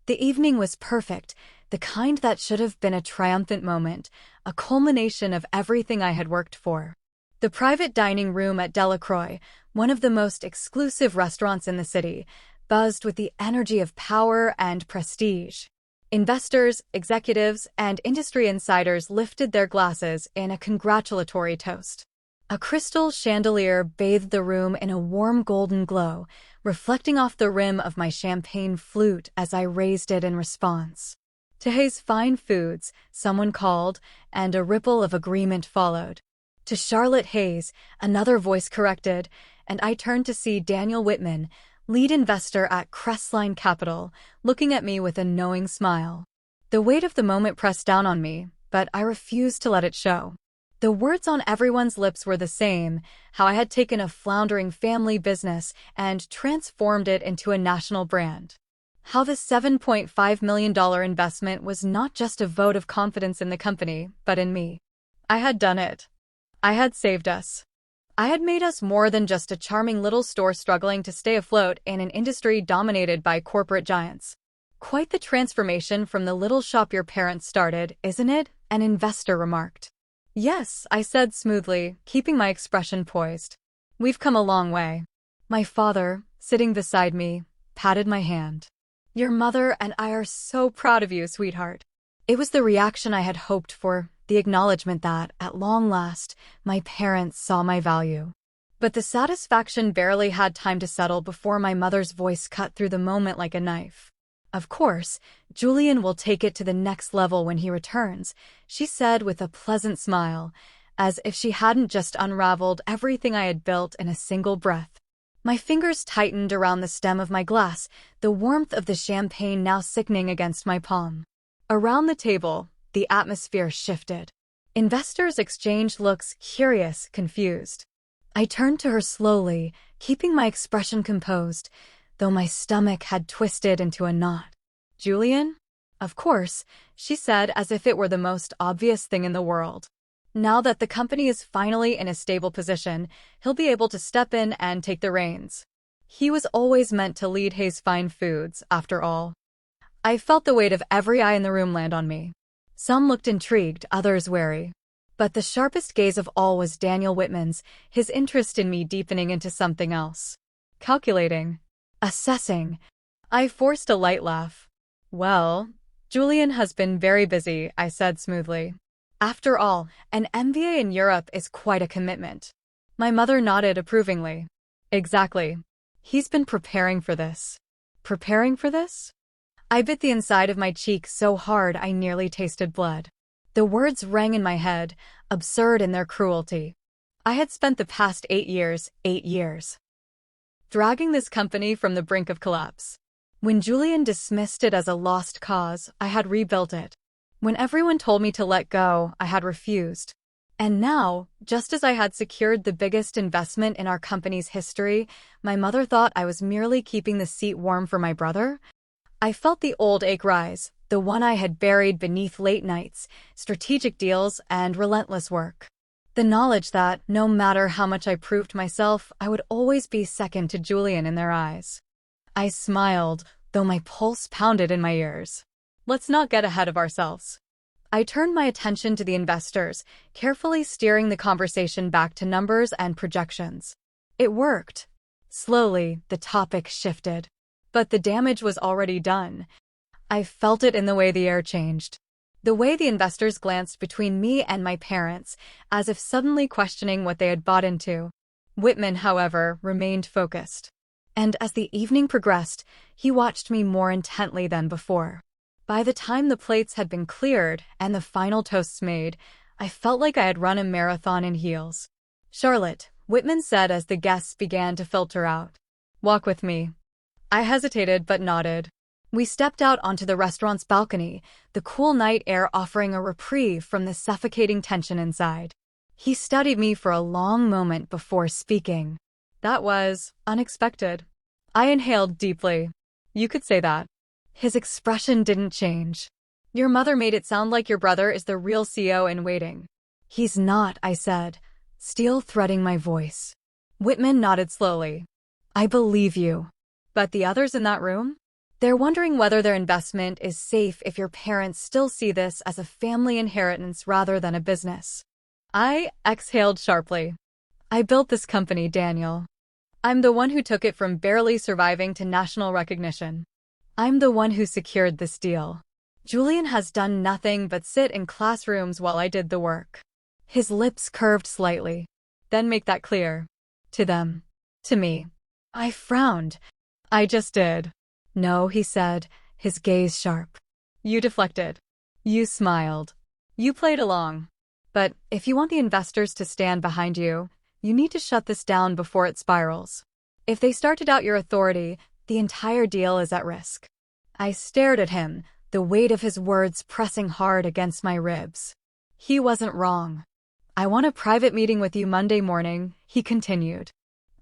The evening was perfect, the kind that should have been a triumphant moment, a culmination of everything I had worked for. The private dining room at Delacroix, one of the most exclusive restaurants in the city, buzzed with the energy of power and prestige. Investors, executives, and industry insiders lifted their glasses in a congratulatory toast. A crystal chandelier bathed the room in a warm golden glow, reflecting off the rim of my champagne flute as I raised it in response. To Hayes Fine Foods, someone called, and a ripple of agreement followed. To Charlotte Hayes, another voice corrected, and I turned to see Daniel Whitman, lead investor at Crestline Capital, looking at me with a knowing smile. The weight of the moment pressed down on me, but I refused to let it show. The words on everyone's lips were the same, how I had taken a floundering family business and transformed it into a national brand. How the $7.5 million investment was not just a vote of confidence in the company, but in me. I had done it. I had saved us. I had made us more than just a charming little store struggling to stay afloat in an industry dominated by corporate giants. Quite the transformation from the little shop your parents started, isn't it? An investor remarked. Yes, I said smoothly, keeping my expression poised. We've come a long way. My father, sitting beside me, patted my hand. Your mother and I are so proud of you, sweetheart. It was the reaction I had hoped for, the acknowledgement that, at long last, my parents saw my value. But the satisfaction barely had time to settle before my mother's voice cut through the moment like a knife. Of course, Julian will take it to the next level when he returns, she said with a pleasant smile, as if she hadn't just unraveled everything I had built in a single breath. My fingers tightened around the stem of my glass, the warmth of the champagne now sickening against my palm. Around the table, the atmosphere shifted. Investors exchanged looks, curious, confused. I turned to her slowly, keeping my expression composed, though my stomach had twisted into a knot. Julian? Of course, she said as if it were the most obvious thing in the world. Now that the company is finally in a stable position, he'll be able to step in and take the reins. He was always meant to lead Hayes Fine Foods, after all. I felt the weight of every eye in the room land on me. Some looked intrigued, others wary. But the sharpest gaze of all was Daniel Whitman's, his interest in me deepening into something else. Calculating. Assessing. I forced a light laugh. Well, Julian has been very busy, I said smoothly. After all, an MBA in Europe is quite a commitment. My mother nodded approvingly. Exactly. He's been preparing for this. Preparing for this? I bit the inside of my cheek so hard I nearly tasted blood. The words rang in my head, absurd in their cruelty. I had spent the past 8 years, dragging this company from the brink of collapse. When Julian dismissed it as a lost cause, I had rebuilt it. When everyone told me to let go, I had refused. And now, just as I had secured the biggest investment in our company's history, my mother thought I was merely keeping the seat warm for my brother? I felt the old ache rise, the one I had buried beneath late nights, strategic deals, and relentless work. The knowledge that, no matter how much I proved myself, I would always be second to Julian in their eyes. I smiled, though my pulse pounded in my ears. Let's not get ahead of ourselves. I turned my attention to the investors, carefully steering the conversation back to numbers and projections. It worked. Slowly, the topic shifted. But the damage was already done. I felt it in the way the air changed. The way the investors glanced between me and my parents, as if suddenly questioning what they had bought into. Whitman, however, remained focused. And as the evening progressed, he watched me more intently than before. By the time the plates had been cleared and the final toasts made, I felt like I had run a marathon in heels. Charlotte, Whitman said as the guests began to filter out. Walk with me. I hesitated but nodded. We stepped out onto the restaurant's balcony, the cool night air offering a reprieve from the suffocating tension inside. He studied me for a long moment before speaking. That was unexpected. I inhaled deeply. You could say that. His expression didn't change. Your mother made it sound like your brother is the real CEO in waiting. He's not, I said, steel threading my voice. Whitman nodded slowly. I believe you. But the others in that room? They're wondering whether their investment is safe if your parents still see this as a family inheritance rather than a business. I exhaled sharply. I built this company, Daniel. I'm the one who took it from barely surviving to national recognition. I'm the one who secured this deal. Julian has done nothing but sit in classrooms while I did the work. His lips curved slightly. Then make that clear. To them. To me. I frowned. I just did. No, he said, his gaze sharp. You deflected. You smiled. You played along. But if you want the investors to stand behind you, you need to shut this down before it spirals. If they start to doubt your authority, the entire deal is at risk. I stared at him, the weight of his words pressing hard against my ribs. He wasn't wrong. I want a private meeting with you Monday morning, he continued.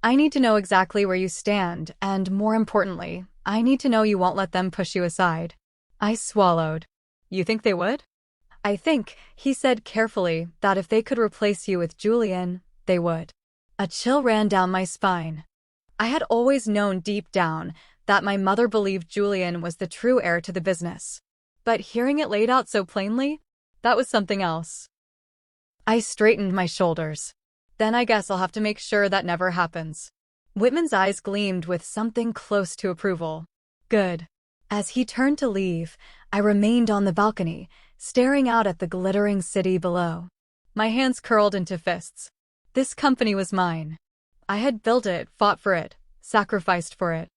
I need to know exactly where you stand, and more importantly, I need to know you won't let them push you aside. I swallowed. You think they would? I think, he said carefully, that if they could replace you with Julian, they would. A chill ran down my spine. I had always known deep down that my mother believed Julian was the true heir to the business. But hearing it laid out so plainly, that was something else. I straightened my shoulders. Then I guess I'll have to make sure that never happens. Whitman's eyes gleamed with something close to approval. Good. As he turned to leave, I remained on the balcony, staring out at the glittering city below. My hands curled into fists. This company was mine. I had built it, fought for it, sacrificed for it.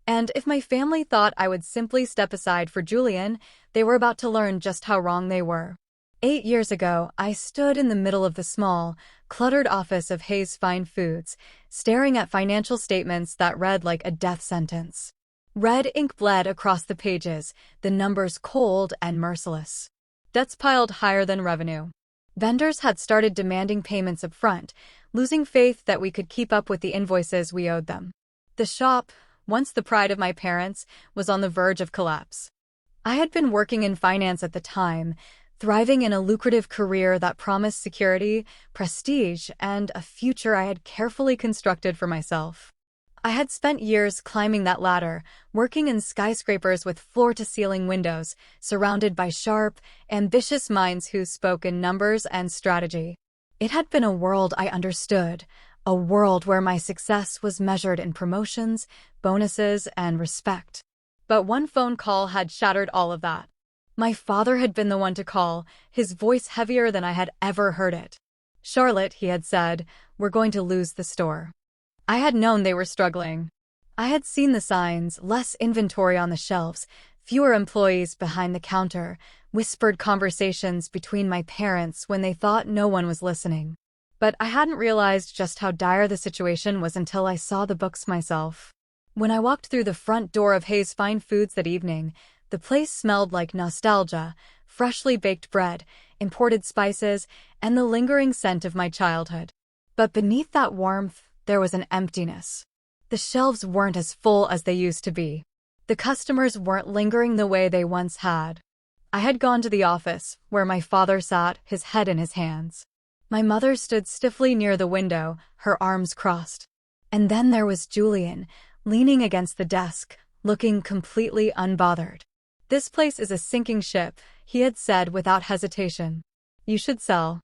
And if my family thought I would simply step aside for Julian, they were about to learn just how wrong they were. 8 years ago, I stood in the middle of the small, cluttered office of Hayes Fine Foods, staring at financial statements that read like a death sentence. Red ink bled across the pages, the numbers cold and merciless. Debts piled higher than revenue. Vendors had started demanding payments up front, losing faith that we could keep up with the invoices we owed them. The shop, once the pride of my parents, was on the verge of collapse. I had been working in finance at the time, thriving in a lucrative career that promised security, prestige, and a future I had carefully constructed for myself. I had spent years climbing that ladder, working in skyscrapers with floor-to-ceiling windows, surrounded by sharp, ambitious minds who spoke in numbers and strategy. It had been a world I understood, a world where my success was measured in promotions, bonuses, and respect. But one phone call had shattered all of that. My father had been the one to call, his voice heavier than I had ever heard it. Charlotte, he had said, we're going to lose the store. I had known they were struggling. I had seen the signs, less inventory on the shelves, fewer employees behind the counter, whispered conversations between my parents when they thought no one was listening. But I hadn't realized just how dire the situation was until I saw the books myself. When I walked through the front door of Hayes Fine Foods that evening, the place smelled like nostalgia, freshly baked bread, imported spices, and the lingering scent of my childhood. But beneath that warmth, there was an emptiness. The shelves weren't as full as they used to be. The customers weren't lingering the way they once had. I had gone to the office, where my father sat, his head in his hands. My mother stood stiffly near the window, her arms crossed. And then there was Julian, leaning against the desk, looking completely unbothered. This place is a sinking ship, he had said without hesitation. You should sell.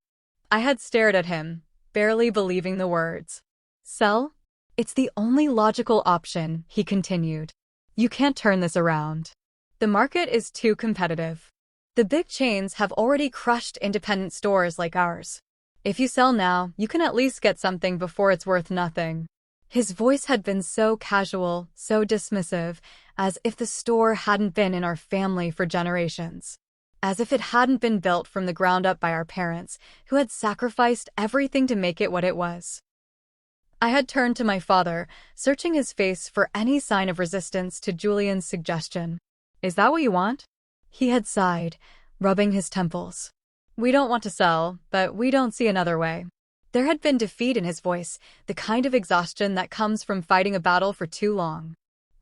I had stared at him, barely believing the words. Sell? It's the only logical option, he continued. You can't turn this around. The market is too competitive. The big chains have already crushed independent stores like ours. If you sell now, you can at least get something before it's worth nothing. His voice had been so casual, so dismissive, as if the store hadn't been in our family for generations. As if it hadn't been built from the ground up by our parents, who had sacrificed everything to make it what it was. I had turned to my father, searching his face for any sign of resistance to Julian's suggestion. Is that what you want? He had sighed, rubbing his temples. We don't want to sell, but we don't see another way. There had been defeat in his voice, the kind of exhaustion that comes from fighting a battle for too long.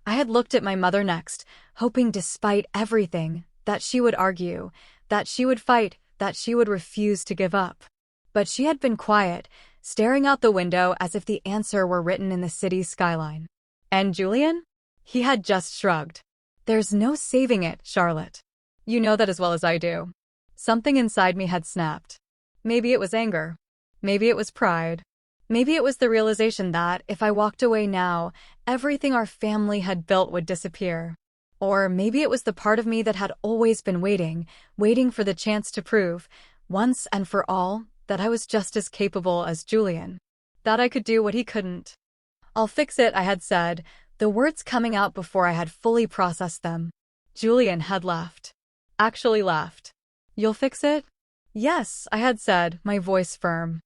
I had looked at my mother next, hoping despite everything, that she would argue, that she would fight, that she would refuse to give up. But she had been quiet, staring out the window as if the answer were written in the city's skyline. And Julian? He had just shrugged. There's no saving it, Charlotte. You know that as well as I do. Something inside me had snapped. Maybe it was anger. Maybe it was pride. Maybe it was the realization that, if I walked away now, everything our family had built would disappear. Or maybe it was the part of me that had always been waiting for the chance to prove, once and for all, that I was just as capable as Julian. That I could do what he couldn't. I'll fix it, I had said, the words coming out before I had fully processed them. Julian had laughed. Actually laughed. You'll fix it? Yes, I had said, my voice firm.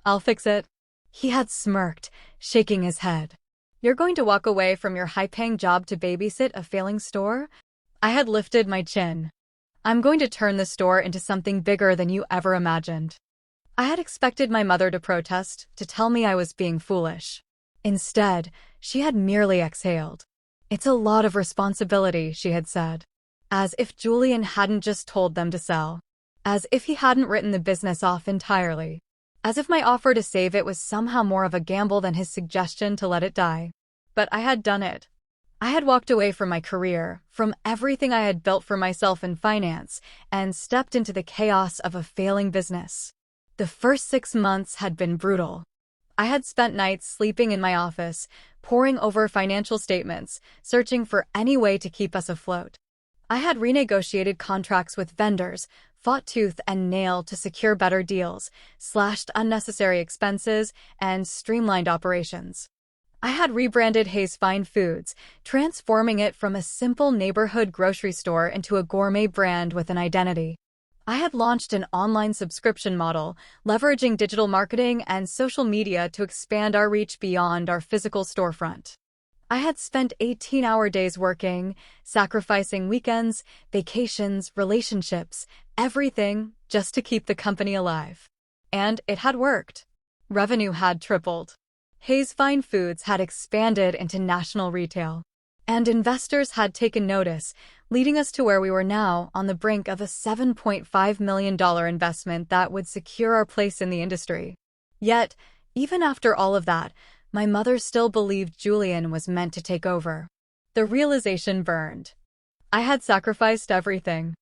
I'll fix it. He had smirked, shaking his head. You're going to walk away from your high-paying job to babysit a failing store? I had lifted my chin. I'm going to turn the store into something bigger than you ever imagined. I had expected my mother to protest, to tell me I was being foolish. Instead, she had merely exhaled. It's a lot of responsibility, she had said. As if Julian hadn't just told them to sell. As if he hadn't written the business off entirely. As if my offer to save it was somehow more of a gamble than his suggestion to let it die. But I had done it. I had walked away from my career, from everything I had built for myself in finance, and stepped into the chaos of a failing business. The first 6 months had been brutal. I had spent nights sleeping in my office, poring over financial statements, searching for any way to keep us afloat. I had renegotiated contracts with vendors, fought tooth and nail to secure better deals, slashed unnecessary expenses, and streamlined operations. I had rebranded Hayes Fine Foods, transforming it from a simple neighborhood grocery store into a gourmet brand with an identity. I had launched an online subscription model, leveraging digital marketing and social media to expand our reach beyond our physical storefront. I had spent 18-hour days working, sacrificing weekends, vacations, relationships, everything just to keep the company alive. And it had worked. Revenue had tripled. Hayes Fine Foods had expanded into national retail. And investors had taken notice, leading us to where we were now, on the brink of a $7.5 million investment that would secure our place in the industry. Yet, even after all of that, my mother still believed Julian was meant to take over. The realization burned. I had sacrificed everything.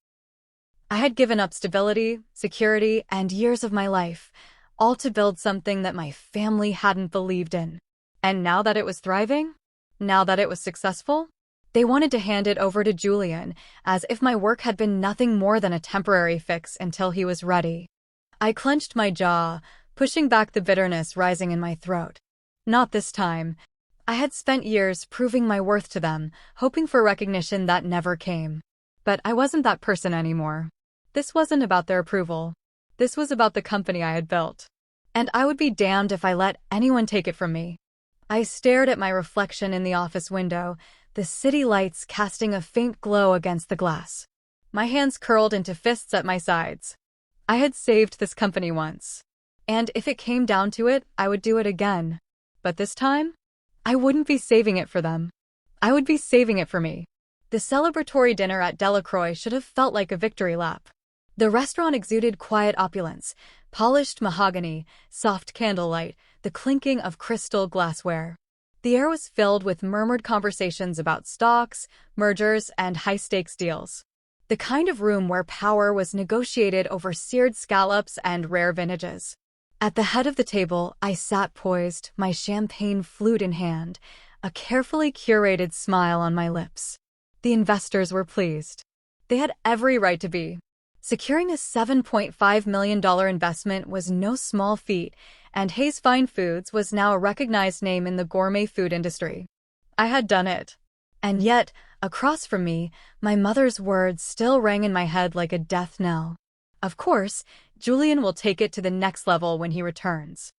I had given up stability, security, and years of my life, all to build something that my family hadn't believed in. And now that it was thriving, now that it was successful, they wanted to hand it over to Julian, as if my work had been nothing more than a temporary fix until he was ready. I clenched my jaw, pushing back the bitterness rising in my throat. Not this time. I had spent years proving my worth to them, hoping for recognition that never came. But I wasn't that person anymore. This wasn't about their approval. This was about the company I had built. And I would be damned if I let anyone take it from me. I stared at my reflection in the office window, the city lights casting a faint glow against the glass. My hands curled into fists at my sides. I had saved this company once. And if it came down to it, I would do it again. But this time, I wouldn't be saving it for them. I would be saving it for me. The celebratory dinner at Delacroix should have felt like a victory lap. The restaurant exuded quiet opulence, polished mahogany, soft candlelight, the clinking of crystal glassware. The air was filled with murmured conversations about stocks, mergers, and high-stakes deals. The kind of room where power was negotiated over seared scallops and rare vintages. At the head of the table, I sat poised, my champagne flute in hand, a carefully curated smile on my lips. The investors were pleased. They had every right to be. Securing a $7.5 million investment was no small feat, and Hayes Fine Foods was now a recognized name in the gourmet food industry. I had done it. And yet, across from me, my mother's words still rang in my head like a death knell. Of course, Julian will take it to the next level when he returns.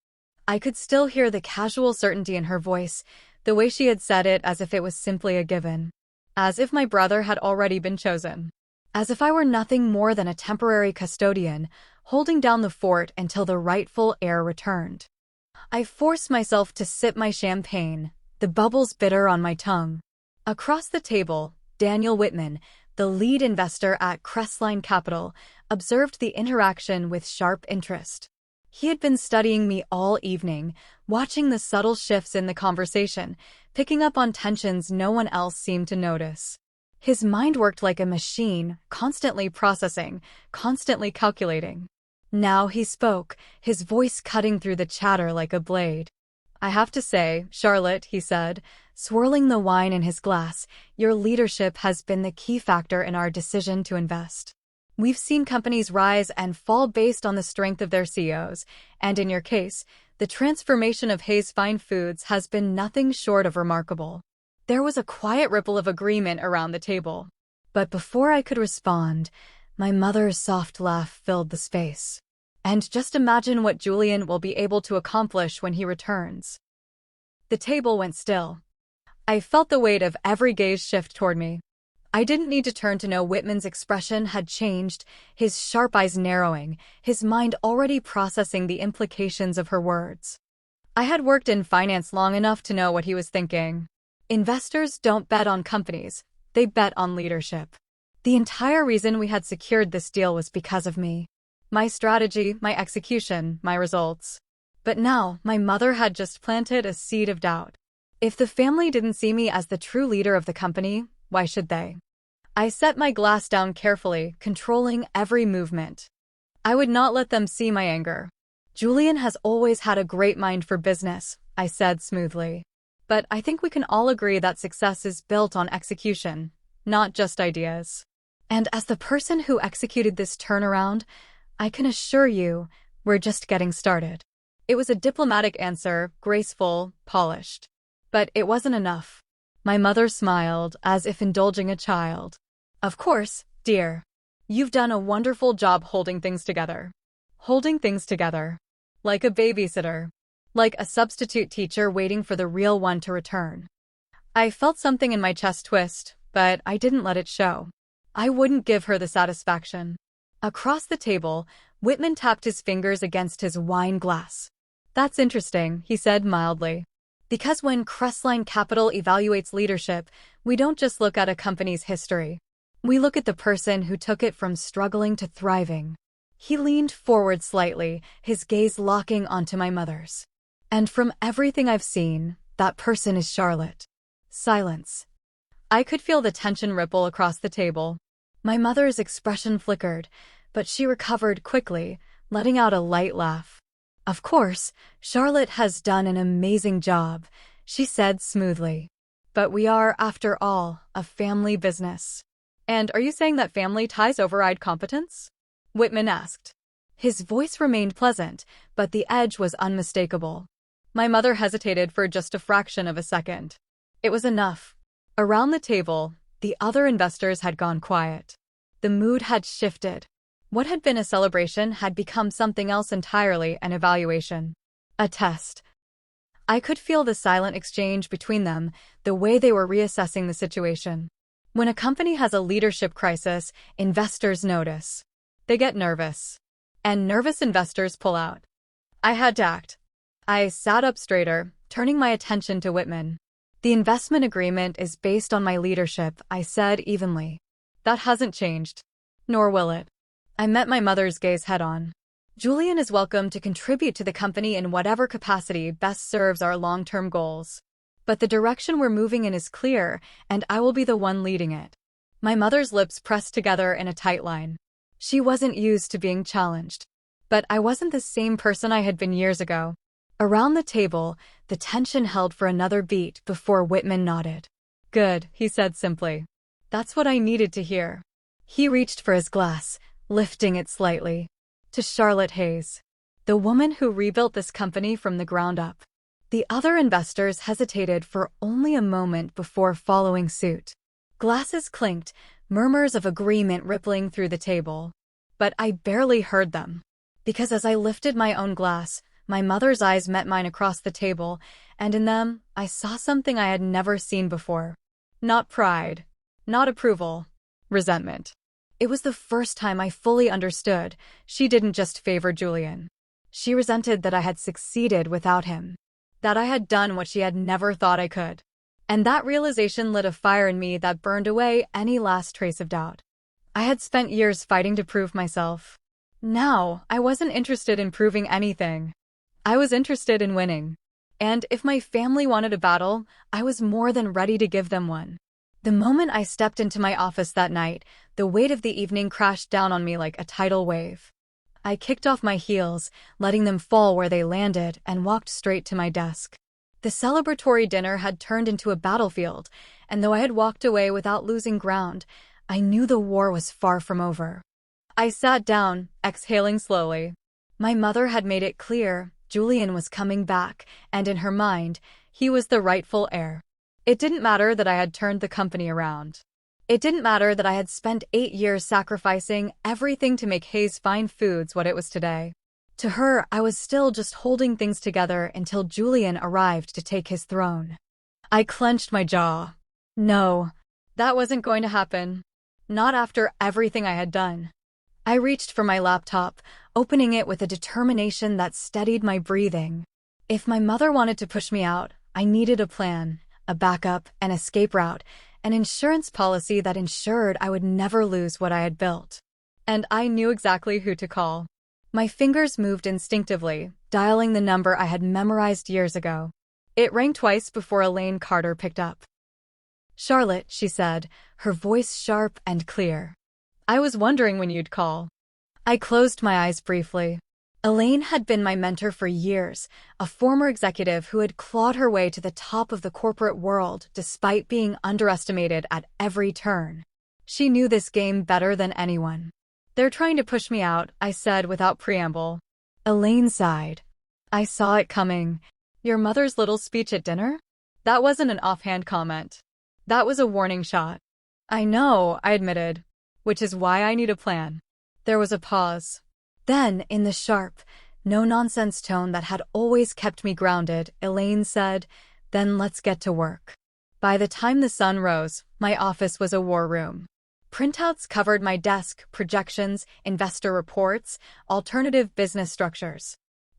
I could still hear the casual certainty in her voice, the way she had said it as if it was simply a given. As if my brother had already been chosen. As if I were nothing more than a temporary custodian, holding down the fort until the rightful heir returned. I forced myself to sip my champagne, the bubbles bitter on my tongue. Across the table, Daniel Whitman, the lead investor at Crestline Capital, observed the interaction with sharp interest. He had been studying me all evening, watching the subtle shifts in the conversation, picking up on tensions no one else seemed to notice. His mind worked like a machine, constantly processing, constantly calculating. Now he spoke, his voice cutting through the chatter like a blade. "I have to say, Charlotte," he said, swirling the wine in his glass, "your leadership has been the key factor in our decision to invest. We've seen companies rise and fall based on the strength of their CEOs, and in your case, the transformation of Hayes Fine Foods has been nothing short of remarkable." There was a quiet ripple of agreement around the table. But before I could respond, my mother's soft laugh filled the space. "And just imagine what Julian will be able to accomplish when he returns." The table went still. I felt the weight of every gaze shift toward me. I didn't need to turn to know Whitman's expression had changed, his sharp eyes narrowing, his mind already processing the implications of her words. I had worked in finance long enough to know what he was thinking. Investors don't bet on companies, they bet on leadership. The entire reason we had secured this deal was because of me. My strategy, my execution, my results. But now, my mother had just planted a seed of doubt. If the family didn't see me as the true leader of the company, why should they? I set my glass down carefully, controlling every movement. I would not let them see my anger. "Julian has always had a great mind for business," I said smoothly. "But I think we can all agree that success is built on execution, not just ideas. And as the person who executed this turnaround, I can assure you, we're just getting started." It was a diplomatic answer, graceful, polished. But it wasn't enough. My mother smiled, as if indulging a child. "Of course, dear. You've done a wonderful job holding things together." Holding things together. Like a babysitter. Like a substitute teacher waiting for the real one to return. I felt something in my chest twist, but I didn't let it show. I wouldn't give her the satisfaction. Across the table, Whitman tapped his fingers against his wine glass. "That's interesting," he said mildly. "Because when Crestline Capital evaluates leadership, we don't just look at a company's history. We look at the person who took it from struggling to thriving." He leaned forward slightly, his gaze locking onto my mother's. "And from everything I've seen, that person is Charlotte." Silence. I could feel the tension ripple across the table. My mother's expression flickered, but she recovered quickly, letting out a light laugh. "Of course, Charlotte has done an amazing job," she said smoothly. "But we are, after all, a family business." "And are you saying that family ties override competence?" Whitman asked. His voice remained pleasant, but the edge was unmistakable. My mother hesitated for just a fraction of a second. It was enough. Around the table, the other investors had gone quiet. The mood had shifted. What had been a celebration had become something else entirely, an evaluation. A test. I could feel the silent exchange between them, the way they were reassessing the situation. When a company has a leadership crisis, investors notice. They get nervous. And nervous investors pull out. I had to act. I sat up straighter, turning my attention to Whitman. "The investment agreement is based on my leadership," I said evenly. "That hasn't changed. Nor will it." I met my mother's gaze head-on. "Julian is welcome to contribute to the company in whatever capacity best serves our long-term goals. But the direction we're moving in is clear, and I will be the one leading it." My mother's lips pressed together in a tight line. She wasn't used to being challenged. But I wasn't the same person I had been years ago. Around the table, the tension held for another beat before Whitman nodded. "Good," he said simply. "That's what I needed to hear." He reached for his glass, lifting it slightly. "To Charlotte Hayes, the woman who rebuilt this company from the ground up." The other investors hesitated for only a moment before following suit. Glasses clinked, murmurs of agreement rippling through the table. But I barely heard them. Because as I lifted my own glass, my mother's eyes met mine across the table, and in them, I saw something I had never seen before. Not pride. Not approval. Resentment. It was the first time I fully understood. She didn't just favor Julian. She resented that I had succeeded without him. That I had done what she had never thought I could. And that realization lit a fire in me that burned away any last trace of doubt. I had spent years fighting to prove myself. Now, I wasn't interested in proving anything. I was interested in winning. And if my family wanted a battle, I was more than ready to give them one. The moment I stepped into my office that night, the weight of the evening crashed down on me like a tidal wave. I kicked off my heels, letting them fall where they landed, and walked straight to my desk. The celebratory dinner had turned into a battlefield, and though I had walked away without losing ground, I knew the war was far from over. I sat down, exhaling slowly. My mother had made it clear Julian was coming back, and in her mind, he was the rightful heir. It didn't matter that I had turned the company around. It didn't matter that I had spent 8 years sacrificing everything to make Hayes Fine Foods what it was today. To her, I was still just holding things together until Julian arrived to take his throne. I clenched my jaw. No, that wasn't going to happen. Not after everything I had done. I reached for my laptop, opening it with a determination that steadied my breathing. If my mother wanted to push me out, I needed a plan, a backup, an escape route, an insurance policy that ensured I would never lose what I had built. And I knew exactly who to call. My fingers moved instinctively, dialing the number I had memorized years ago. It rang twice before Elaine Carter picked up. "Charlotte," she said, her voice sharp and clear. "I was wondering when you'd call." I closed my eyes briefly. Elaine had been my mentor for years, a former executive who had clawed her way to the top of the corporate world despite being underestimated at every turn. She knew this game better than anyone. "They're trying to push me out," I said without preamble. Elaine sighed. "I saw it coming. Your mother's little speech at dinner? That wasn't an offhand comment. That was a warning shot." "I know," I admitted, "which is why I need a plan." There was a pause. Then, in the sharp, no-nonsense tone that had always kept me grounded, Elaine said, "Then let's get to work." By the time the sun rose, my office was a war room. Printouts covered my desk, projections, investor reports, alternative business structures.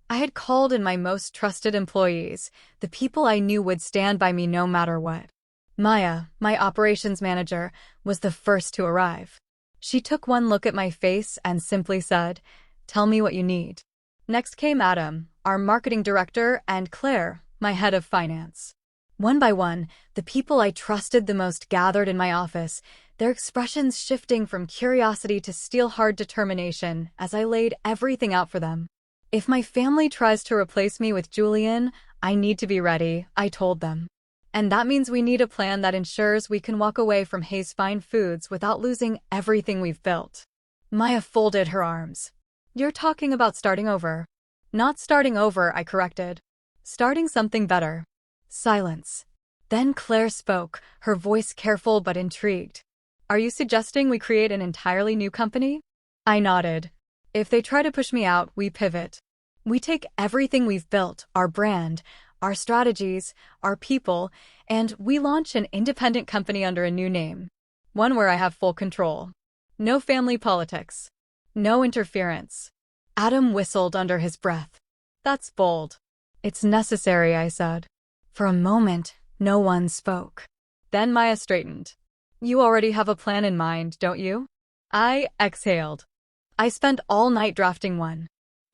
I had called in my most trusted employees, the people I knew would stand by me no matter what. Maya, my operations manager, was the first to arrive. She took one look at my face and simply said, "Tell me what you need." Next came Adam, our marketing director, and Claire, my head of finance. One by one, the people I trusted the most gathered in my office, their expressions shifting from curiosity to steel-hard determination as I laid everything out for them. "If my family tries to replace me with Julian, I need to be ready," I told them. "And that means we need a plan that ensures we can walk away from Hayes Fine Foods without losing everything we've built." Maya folded her arms. "You're talking about starting over." "Not starting over," I corrected. "Starting something better." Silence. Then Claire spoke, her voice careful but intrigued. "Are you suggesting we create an entirely new company?" I nodded. "If they try to push me out, we pivot. We take everything we've built, our brand, our strategies, our people, and we launch an independent company under a new name. One where I have full control. No family politics. No interference." Adam whistled under his breath. "That's bold." "It's necessary," I said. For a moment, no one spoke. Then Maya straightened. "You already have a plan in mind, don't you?" I exhaled. "I spent all night drafting one."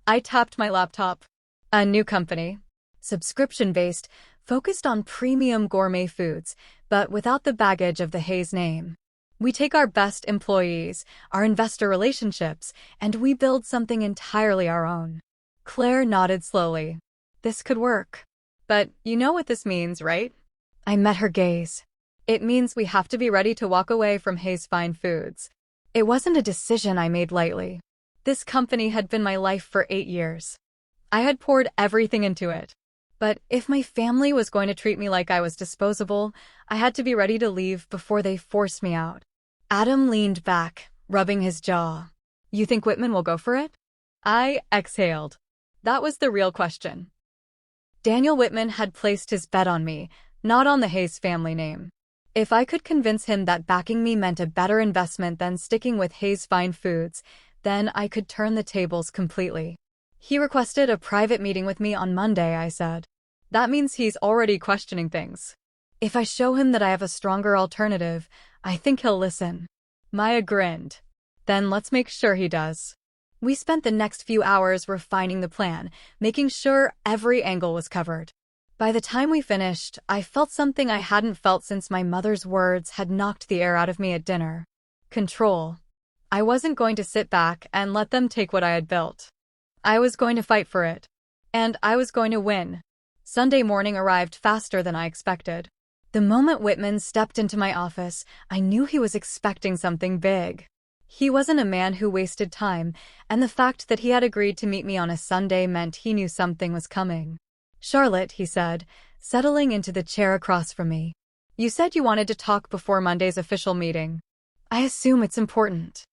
I tapped my laptop. "A new company. Subscription-based, focused on premium gourmet foods, but without the baggage of the Hayes name. We take our best employees, our investor relationships, and we build something entirely our own." Claire nodded slowly. "This could work. But you know what this means, right?" I met her gaze. "It means we have to be ready to walk away from Hayes Fine Foods." It wasn't a decision I made lightly. This company had been my life for 8 years. I had poured everything into it. But if my family was going to treat me like I was disposable, I had to be ready to leave before they forced me out. Adam leaned back, rubbing his jaw. "You think Whitman will go for it?" I exhaled. That was the real question. Daniel Whitman had placed his bet on me, not on the Hayes family name. If I could convince him that backing me meant a better investment than sticking with Hayes Fine Foods, then I could turn the tables completely. "He requested a private meeting with me on Monday," I said. "That means he's already questioning things. If I show him that I have a stronger alternative, I think he'll listen." Maya grinned. "Then let's make sure he does." We spent the next few hours refining the plan, making sure every angle was covered. By the time we finished, I felt something I hadn't felt since my mother's words had knocked the air out of me at dinner. Control. I wasn't going to sit back and let them take what I had built. I was going to fight for it. And I was going to win. Sunday morning arrived faster than I expected. The moment Whitman stepped into my office, I knew he was expecting something big. He wasn't a man who wasted time, and the fact that he had agreed to meet me on a Sunday meant he knew something was coming. "Charlotte," he said, settling into the chair across from me. "You said you wanted to talk before Monday's official meeting. I assume it's important."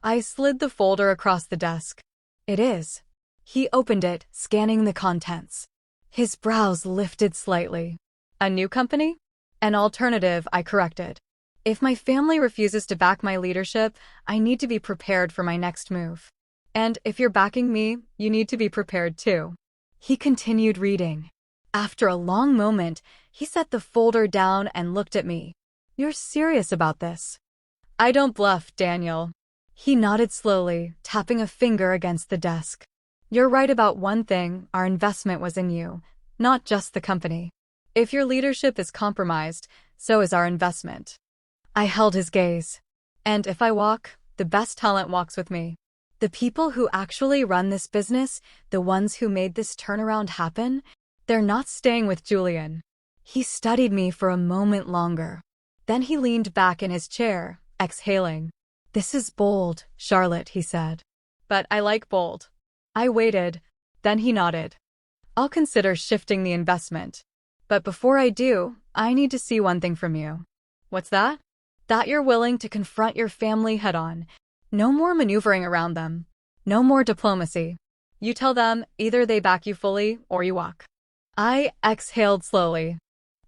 I slid the folder across the desk. "It is." He opened it, scanning the contents. His brows lifted slightly. "A new company?" "An alternative," I corrected. "If my family refuses to back my leadership, I need to be prepared for my next move. And if you're backing me, you need to be prepared too." He continued reading. After a long moment, he set the folder down and looked at me. "You're serious about this?" "I don't bluff, Daniel." He nodded slowly, tapping a finger against the desk. "You're right about one thing, our investment was in you, not just the company. If your leadership is compromised, so is our investment." I held his gaze. "And if I walk, the best talent walks with me. The people who actually run this business, the ones who made this turnaround happen, they're not staying with Julian." He studied me for a moment longer. Then he leaned back in his chair, exhaling. "This is bold, Charlotte," he said. "But I like bold." I waited. Then he nodded. "I'll consider shifting the investment. But before I do, I need to see one thing from you." "What's that?" "That you're willing to confront your family head-on. No more maneuvering around them. No more diplomacy. You tell them either they back you fully or you walk." I exhaled slowly.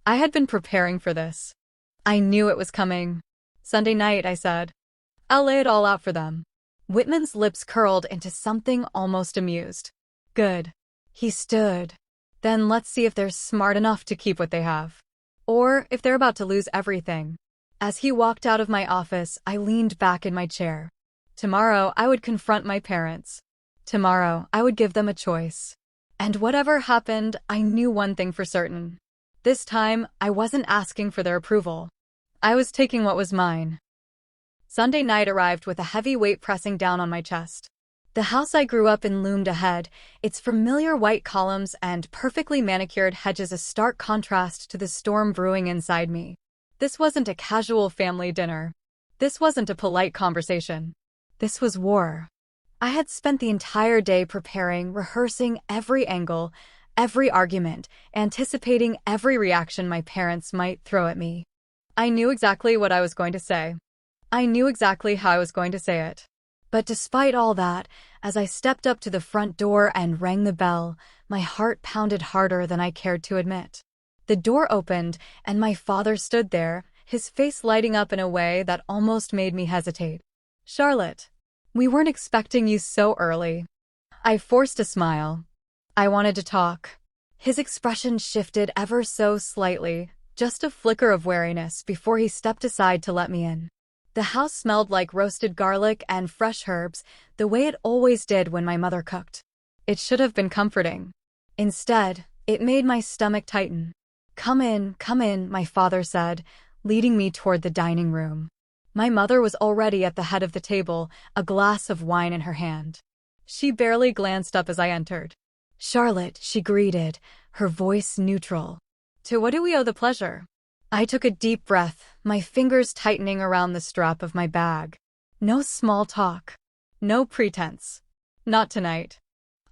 I had been preparing for this. I knew it was coming. "Sunday night," I said. "I'll lay it all out for them." Whitman's lips curled into something almost amused. "Good." He stood. "Then let's see if they're smart enough to keep what they have. Or if they're about to lose everything." As he walked out of my office, I leaned back in my chair. Tomorrow, I would confront my parents. Tomorrow, I would give them a choice. And whatever happened, I knew one thing for certain. This time, I wasn't asking for their approval. I was taking what was mine. Sunday night arrived with a heavy weight pressing down on my chest. The house I grew up in loomed ahead, its familiar white columns and perfectly manicured hedges a stark contrast to the storm brewing inside me. This wasn't a casual family dinner. This wasn't a polite conversation. This was war. I had spent the entire day preparing, rehearsing every angle, every argument, anticipating every reaction my parents might throw at me. I knew exactly what I was going to say. I knew exactly how I was going to say it. But despite all that, as I stepped up to the front door and rang the bell, my heart pounded harder than I cared to admit. The door opened, and my father stood there, his face lighting up in a way that almost made me hesitate. "Charlotte, we weren't expecting you so early." I forced a smile. "I wanted to talk." His expression shifted ever so slightly, just a flicker of wariness before he stepped aside to let me in. The house smelled like roasted garlic and fresh herbs, the way it always did when my mother cooked. It should have been comforting. Instead, it made my stomach tighten. Come in," my father said, leading me toward the dining room. My mother was already at the head of the table, a glass of wine in her hand. She barely glanced up as I entered. "Charlotte," she greeted, her voice neutral. "To what do we owe the pleasure?" I took a deep breath, my fingers tightening around the strap of my bag. No small talk. No pretense. Not tonight.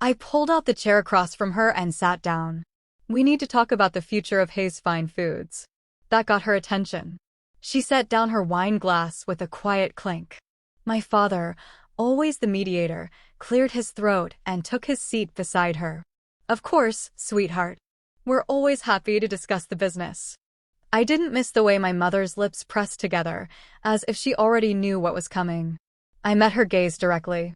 I pulled out the chair across from her and sat down. "We need to talk about the future of Hayes Fine Foods." That got her attention. She set down her wine glass with a quiet clink. My father, always the mediator, cleared his throat and took his seat beside her. "Of course, sweetheart. We're always happy to discuss the business." I didn't miss the way my mother's lips pressed together, as if she already knew what was coming. I met her gaze directly.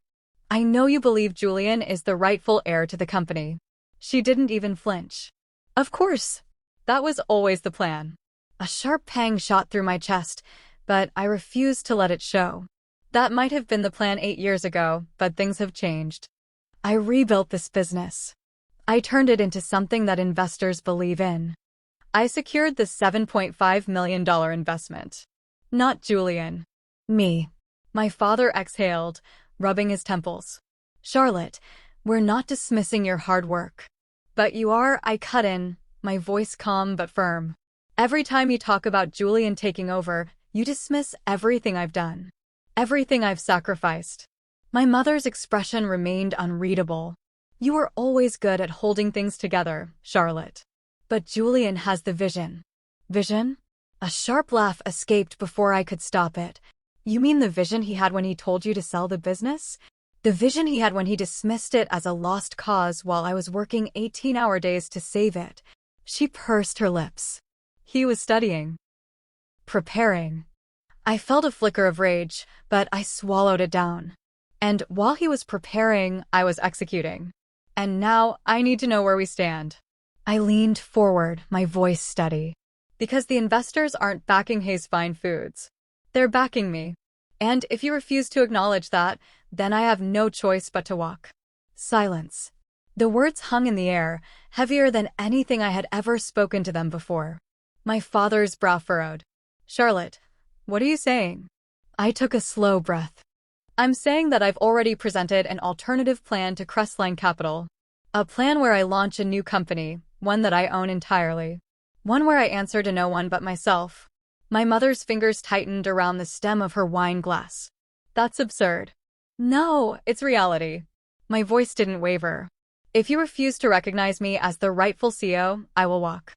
"I know you believe Julian is the rightful heir to the company." She didn't even flinch. "Of course. That was always the plan." A sharp pang shot through my chest, but I refused to let it show. That might have been the plan 8 years ago, but things have changed. I rebuilt this business. I turned it into something that investors believe in. I secured the $7.5 million investment. Not Julian. Me. My father exhaled, rubbing his temples. Charlotte, we're not dismissing your hard work. But you are, I cut in, my voice calm but firm. Every time you talk about Julian taking over, you dismiss everything I've done. Everything I've sacrificed. My mother's expression remained unreadable. You were always good at holding things together, Charlotte. But Julian has the vision. Vision? A sharp laugh escaped before I could stop it. You mean the vision he had when he told you to sell the business? The vision he had when he dismissed it as a lost cause while I was working 18-hour days to save it. She pursed her lips. He was studying. Preparing. I felt a flicker of rage, but I swallowed it down. And while he was preparing, I was executing. And now, I need to know where we stand. I leaned forward, my voice steady. Because the investors aren't backing Hayes Fine Foods. They're backing me. And if you refuse to acknowledge that, then I have no choice but to walk. Silence. The words hung in the air, heavier than anything I had ever spoken to them before. My father's brow furrowed. Charlotte, what are you saying? I took a slow breath. I'm saying that I've already presented an alternative plan to Crestline Capital. A plan where I launch a new company, one that I own entirely. One where I answer to no one but myself. My mother's fingers tightened around the stem of her wine glass. That's absurd. No, it's reality. My voice didn't waver. If you refuse to recognize me as the rightful CEO, I will walk.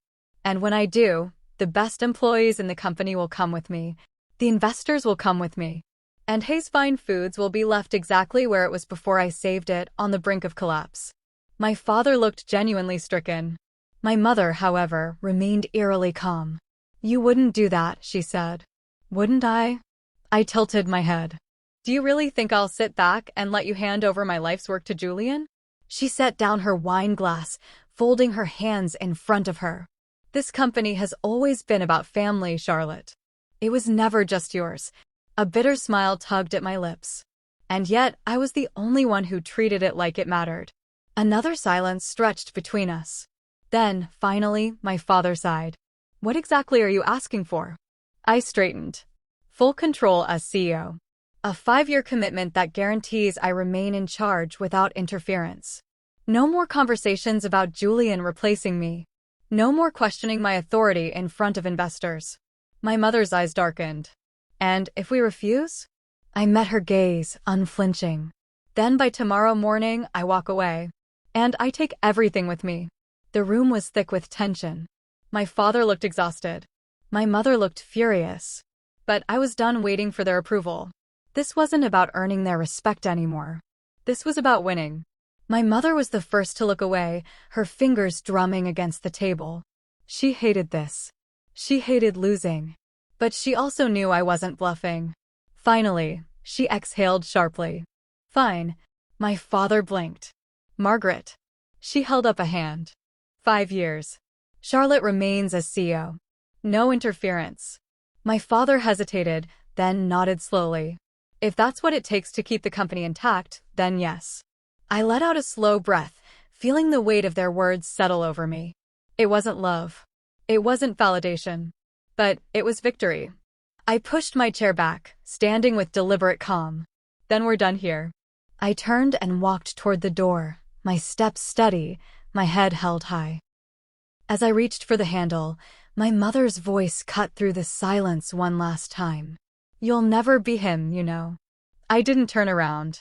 And when I do, the best employees in the company will come with me. The investors will come with me. And Hayes Fine Foods will be left exactly where it was before I saved it, on the brink of collapse. My father looked genuinely stricken. My mother, however, remained eerily calm. You wouldn't do that, she said. Wouldn't I? I tilted my head. Do you really think I'll sit back and let you hand over my life's work to Julian? She set down her wine glass, folding her hands in front of her. This company has always been about family, Charlotte. It was never just yours. A bitter smile tugged at my lips. And yet, I was the only one who treated it like it mattered. Another silence stretched between us. Then, finally, my father sighed. What exactly are you asking for? I straightened. Full control as CEO. A 5-year commitment that guarantees I remain in charge without interference. No more conversations about Julian replacing me. No more questioning my authority in front of investors. My mother's eyes darkened. And if we refuse? I met her gaze, unflinching. Then by tomorrow morning, I walk away. And I take everything with me. The room was thick with tension. My father looked exhausted. My mother looked furious. But I was done waiting for their approval. This wasn't about earning their respect anymore. This was about winning. My mother was the first to look away, her fingers drumming against the table. She hated this. She hated losing. But she also knew I wasn't bluffing. Finally, she exhaled sharply. Fine. My father blinked. Margaret. She held up a hand. 5 years. Charlotte remains as CEO. No interference. My father hesitated, then nodded slowly. If that's what it takes to keep the company intact, then yes. I let out a slow breath, feeling the weight of their words settle over me. It wasn't love. It wasn't validation. But it was victory. I pushed my chair back, standing with deliberate calm. Then we're done here. I turned and walked toward the door, my steps steady, my head held high. As I reached for the handle, my mother's voice cut through the silence one last time. You'll never be him, you know. I didn't turn around.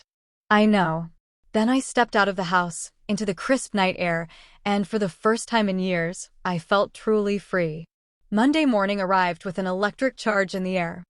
I know. Then I stepped out of the house, into the crisp night air, and for the first time in years, I felt truly free. Monday morning arrived with an electric charge in the air.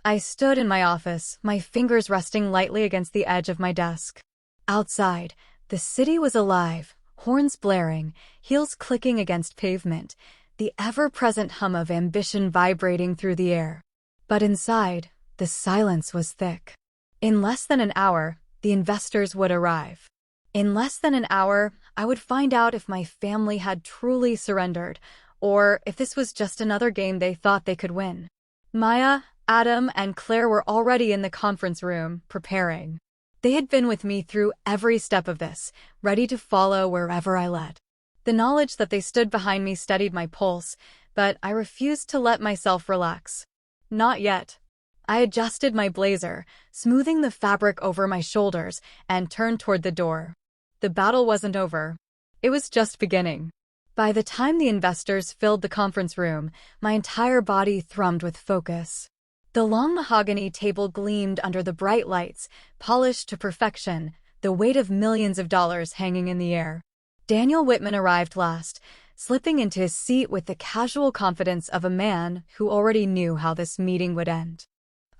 I stood in my office, my fingers resting lightly against the edge of my desk. Outside, the city was alive, horns blaring, heels clicking against pavement, the ever-present hum of ambition vibrating through the air. But inside, the silence was thick. In less than an hour, the investors would arrive. In less than an hour, I would find out if my family had truly surrendered, or if this was just another game they thought they could win. Maya, Adam, and Claire were already in the conference room, preparing. They had been with me through every step of this, ready to follow wherever I led. The knowledge that they stood behind me steadied my pulse, but I refused to let myself relax. Not yet. I adjusted my blazer, smoothing the fabric over my shoulders, and turned toward the door. The battle wasn't over. It was just beginning. By the time the investors filled the conference room, my entire body thrummed with focus. The long mahogany table gleamed under the bright lights, polished to perfection, the weight of millions of dollars hanging in the air. Daniel Whitman arrived last, slipping into his seat with the casual confidence of a man who already knew how this meeting would end.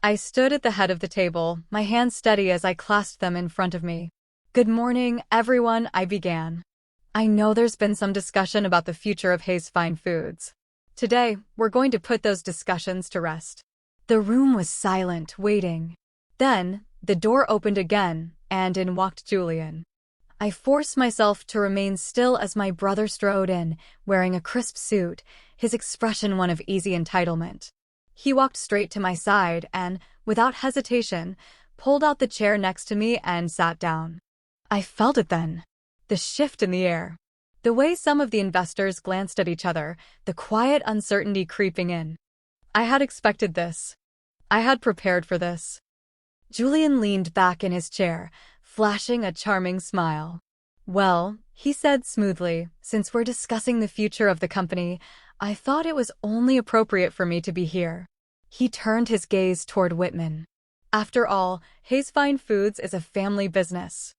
I stood at the head of the table, my hands steady as I clasped them in front of me. "Good morning, everyone," I began. "I know there's been some discussion about the future of Hayes Fine Foods. Today, we're going to put those discussions to rest." The room was silent, waiting. Then, the door opened again, and in walked Julian. I forced myself to remain still as my brother strode in, wearing a crisp suit, his expression one of easy entitlement. He walked straight to my side and, without hesitation, pulled out the chair next to me and sat down. I felt it then. The shift in the air. The way some of the investors glanced at each other, the quiet uncertainty creeping in. I had expected this. I had prepared for this. Julian leaned back in his chair, flashing a charming smile. "Well," he said smoothly, "since we're discussing the future of the company, I thought it was only appropriate for me to be here." He turned his gaze toward Whitman. "After all, Hayes Fine Foods is a family business."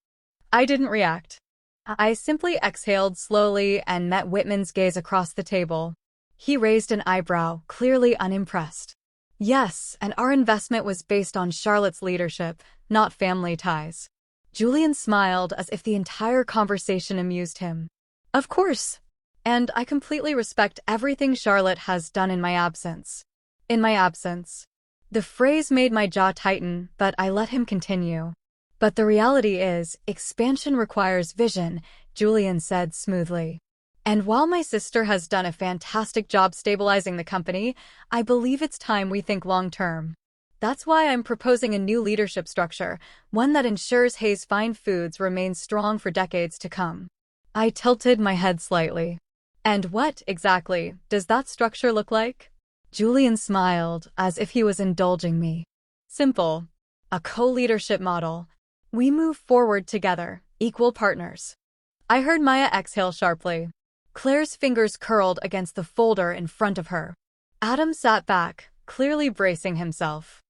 I didn't react. I simply exhaled slowly and met Whitman's gaze across the table. He raised an eyebrow, clearly unimpressed. "Yes, and our investment was based on Charlotte's leadership, not family ties." Julian smiled as if the entire conversation amused him. "Of course. And I completely respect everything Charlotte has done in my absence." In my absence. The phrase made my jaw tighten, but I let him continue. "But the reality is, expansion requires vision," Julian said smoothly. "And while my sister has done a fantastic job stabilizing the company, I believe it's time we think long-term. That's why I'm proposing a new leadership structure, one that ensures Hayes Fine Foods remains strong for decades to come." I tilted my head slightly. "And what, exactly, does that structure look like?" Julian smiled, as if he was indulging me. "Simple. A co-leadership model. We move forward together, equal partners." I heard Maya exhale sharply. Claire's fingers curled against the folder in front of her. Adam sat back, clearly bracing himself.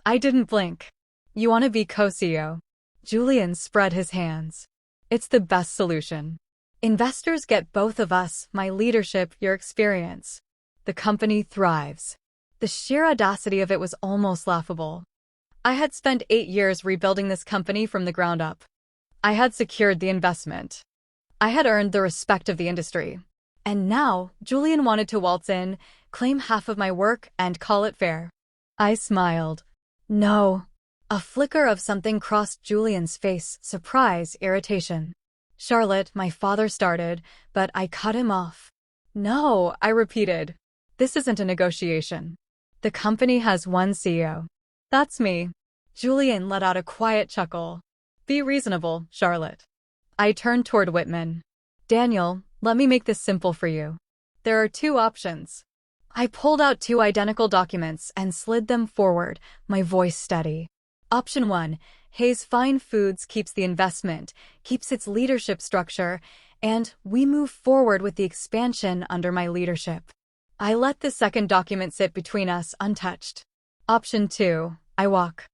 I didn't blink. "You want to be co-CEO?" Julian spread his hands. "It's the best solution. Investors get both of us, my leadership, your experience. The company thrives." The sheer audacity of it was almost laughable. I had spent 8 years rebuilding this company from the ground up. I had secured the investment. I had earned the respect of the industry. And now, Julian wanted to waltz in, claim half of my work, and call it fair. I smiled. "No." A flicker of something crossed Julian's face, surprise, irritation. "Charlotte," my father started, but I cut him off. "No," I repeated. "This isn't a negotiation. The company has one CEO. That's me." Julian let out a quiet chuckle. "Be reasonable, Charlotte." I turned toward Whitman. "Daniel, let me make this simple for you. There are 2 options." I pulled out 2 identical documents and slid them forward, my voice steady. Option 1, Hayes Fine Foods keeps the investment, keeps its leadership structure, and we move forward with the expansion under my leadership. I let the second document sit between us untouched. Option 2, I walk.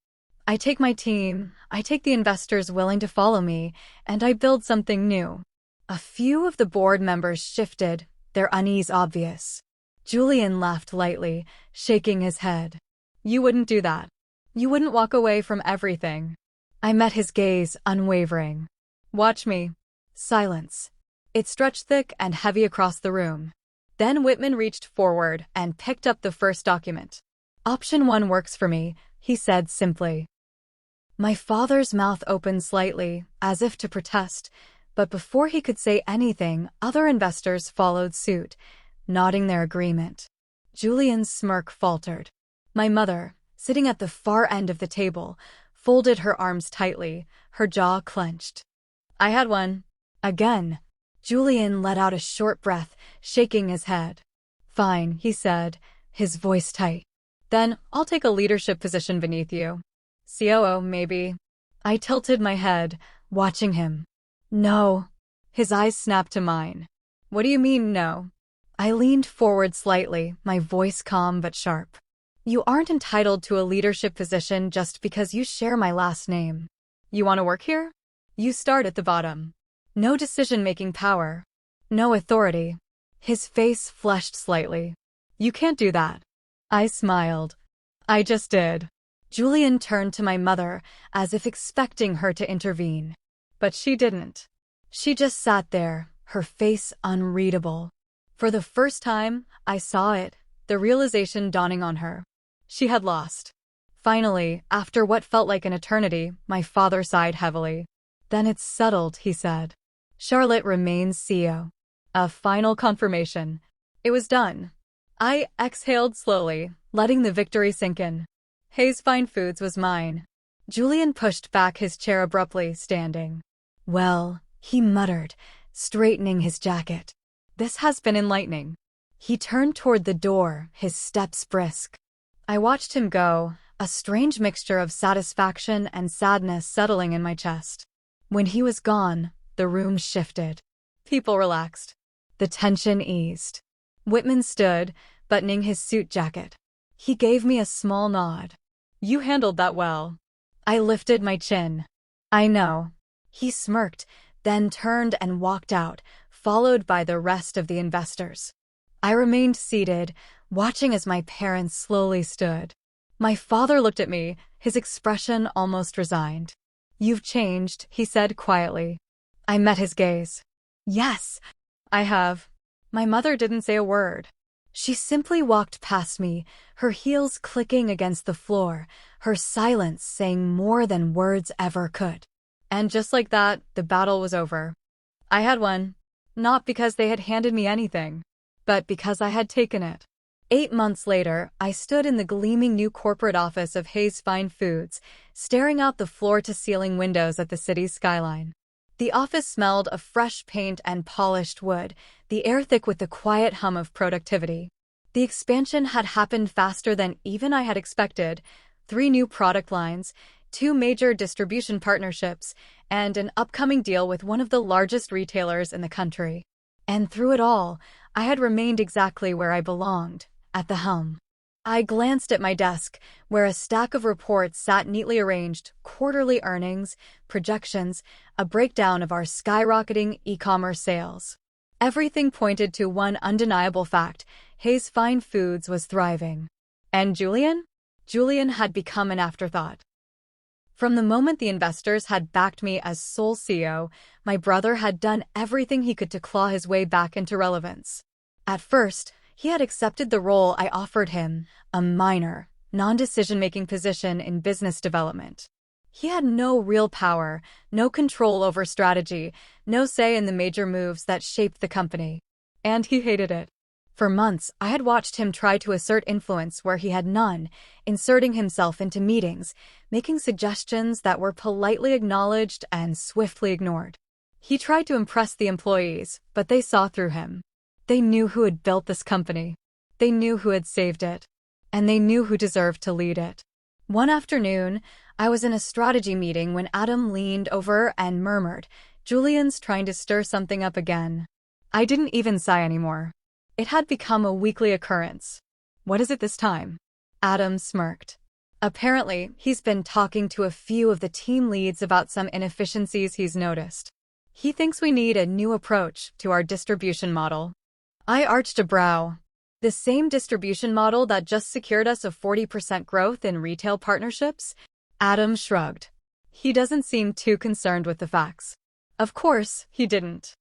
I take my team, I take the investors willing to follow me, and I build something new. A few of the board members shifted, their unease obvious. Julian laughed lightly, shaking his head. "You wouldn't do that. You wouldn't walk away from everything." I met his gaze, unwavering. "Watch me." Silence. It stretched thick and heavy across the room. Then Whitman reached forward and picked up the first document. "Option 1 works for me," he said simply. My father's mouth opened slightly, as if to protest, but before he could say anything, other investors followed suit, nodding their agreement. Julian's smirk faltered. My mother, sitting at the far end of the table, folded her arms tightly, her jaw clenched. "I had one." Again. Julian let out a short breath, shaking his head. Fine, he said, his voice tight. Then I'll take a leadership position beneath you. COO, maybe. I tilted my head, watching him. No. His eyes snapped to mine. What do you mean, no? I leaned forward slightly, my voice calm but sharp. You aren't entitled to a leadership position just because you share my last name. You want to work here? You start at the bottom. No decision-making power. No authority. His face flushed slightly. You can't do that. I smiled. I just did. Julian turned to my mother, as if expecting her to intervene. But she didn't. She just sat there, her face unreadable. For the first time, I saw it, the realization dawning on her. She had lost. Finally, after what felt like an eternity, my father sighed heavily. Then it's settled, he said. Charlotte remains CEO. A final confirmation. It was done. I exhaled slowly, letting the victory sink in. Hayes Fine Foods was mine. Julian pushed back his chair abruptly, standing. Well, he muttered, straightening his jacket. This has been enlightening. He turned toward the door, his steps brisk. I watched him go, a strange mixture of satisfaction and sadness settling in my chest. When he was gone, the room shifted. People relaxed. The tension eased. Whitman stood, buttoning his suit jacket. He gave me a small nod. You handled that well. I lifted my chin. I know. He smirked, then turned and walked out, followed by the rest of the investors. I remained seated, watching as my parents slowly stood. My father looked at me, his expression almost resigned. You've changed, he said quietly. I met his gaze. Yes, I have. My mother didn't say a word. She simply walked past me, her heels clicking against the floor, her silence saying more than words ever could. And just like that, the battle was over. I had won. Not because they had handed me anything, but because I had taken it. 8 months later, I stood in the gleaming new corporate office of Hayes Fine Foods, staring out the floor-to-ceiling windows at the city's skyline. The office smelled of fresh paint and polished wood, the air thick with the quiet hum of productivity. The expansion had happened faster than even I had expected. 3 new product lines, 2 major distribution partnerships, and an upcoming deal with one of the largest retailers in the country. And through it all, I had remained exactly where I belonged, at the helm. I glanced at my desk, where a stack of reports sat neatly arranged, quarterly earnings, projections, a breakdown of our skyrocketing e-commerce sales. Everything pointed to one undeniable fact: Hayes Fine Foods was thriving. And Julian? Julian had become an afterthought. From the moment the investors had backed me as sole CEO, my brother had done everything he could to claw his way back into relevance. At first, he had accepted the role I offered him, a minor, non-decision-making position in business development. He had no real power, no control over strategy, no say in the major moves that shaped the company. And he hated it. For months, I had watched him try to assert influence where he had none, inserting himself into meetings, making suggestions that were politely acknowledged and swiftly ignored. He tried to impress the employees, but they saw through him. They knew who had built this company. They knew who had saved it. And they knew who deserved to lead it. One afternoon, I was in a strategy meeting when Adam leaned over and murmured, "Julian's trying to stir something up again." I didn't even sigh anymore. It had become a weekly occurrence. What is it this time? Adam smirked. Apparently, he's been talking to a few of the team leads about some inefficiencies he's noticed. He thinks we need a new approach to our distribution model. I arched a brow. The same distribution model that just secured us a 40% growth in retail partnerships? Adam shrugged. He doesn't seem too concerned with the facts. Of course, he didn't.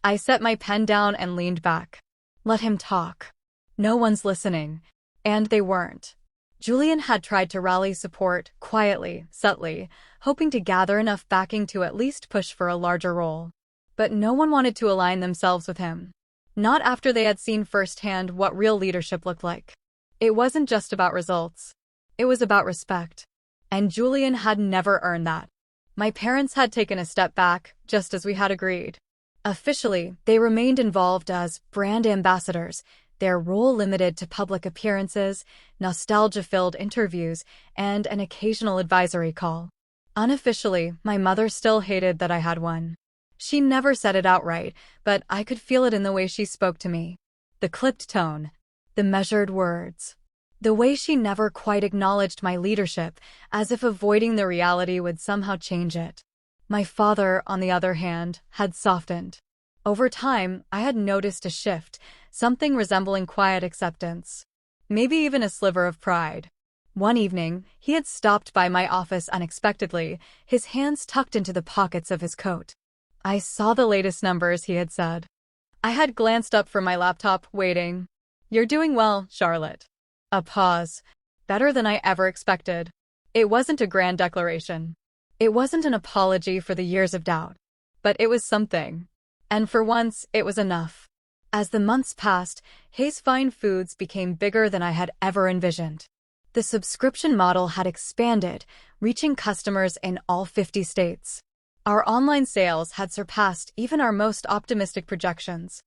I set my pen down and leaned back. Let him talk. No one's listening. And they weren't. Julian had tried to rally support, quietly, subtly, hoping to gather enough backing to at least push for a larger role. But no one wanted to align themselves with him. Not after they had seen firsthand what real leadership looked like. It wasn't just about results. It was about respect. And Julian had never earned that. My parents had taken a step back, just as we had agreed. Officially, they remained involved as brand ambassadors, their role limited to public appearances, nostalgia-filled interviews, and an occasional advisory call. Unofficially, my mother still hated that I had one. She never said it outright, but I could feel it in the way she spoke to me. The clipped tone, the measured words, the way she never quite acknowledged my leadership, as if avoiding the reality would somehow change it. My father, on the other hand, had softened. Over time, I had noticed a shift, something resembling quiet acceptance. Maybe even a sliver of pride. One evening, he had stopped by my office unexpectedly, his hands tucked into the pockets of his coat. I saw the latest numbers, he had said. I had glanced up from my laptop, waiting. "You're doing well, Charlotte." A pause. Better than I ever expected. It wasn't a grand declaration. It wasn't an apology for the years of doubt. But it was something. And for once, it was enough. As the months passed, Hayes Fine Foods became bigger than I had ever envisioned. The subscription model had expanded, reaching customers in all 50 states. Our online sales had surpassed even our most optimistic projections.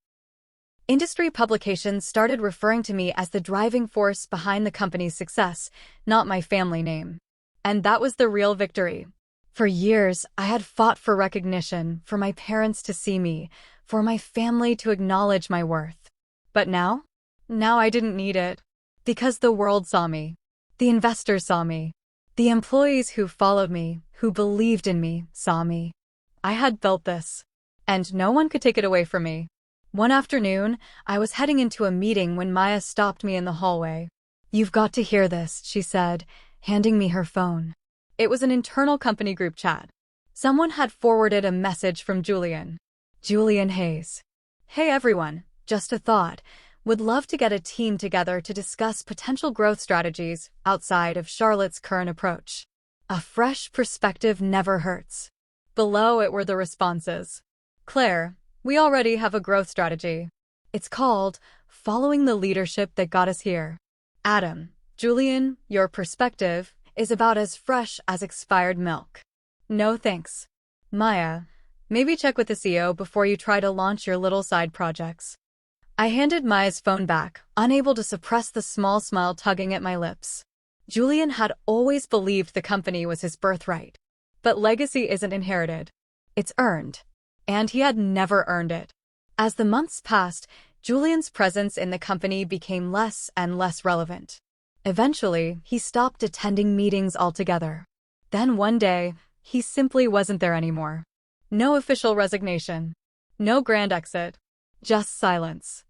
Industry publications started referring to me as the driving force behind the company's success, not my family name. And that was the real victory. For years, I had fought for recognition, for my parents to see me, for my family to acknowledge my worth. But now I didn't need it. Because the world saw me. The investors saw me. The employees who followed me, who believed in me, saw me. I had built this. And no one could take it away from me. One afternoon, I was heading into a meeting when Maya stopped me in the hallway. "You've got to hear this," she said, handing me her phone. It was an internal company group chat. Someone had forwarded a message from Julian. Julian Hayes. "Hey everyone, just a thought. Would love to get a team together to discuss potential growth strategies outside of Charlotte's current approach. A fresh perspective never hurts." Below it were the responses. "Claire, we already have a growth strategy. It's called Following the Leadership That Got Us Here." Adam, "Julian, your perspective is about as fresh as expired milk. No thanks." Maya, "Maybe check with the CEO before you try to launch your little side projects." I handed Maya's phone back, unable to suppress the small smile tugging at my lips. Julian had always believed the company was his birthright. But legacy isn't inherited. It's earned. And he had never earned it. As the months passed, Julian's presence in the company became less and less relevant. Eventually, he stopped attending meetings altogether. Then one day, he simply wasn't there anymore. No official resignation. No grand exit. Just silence.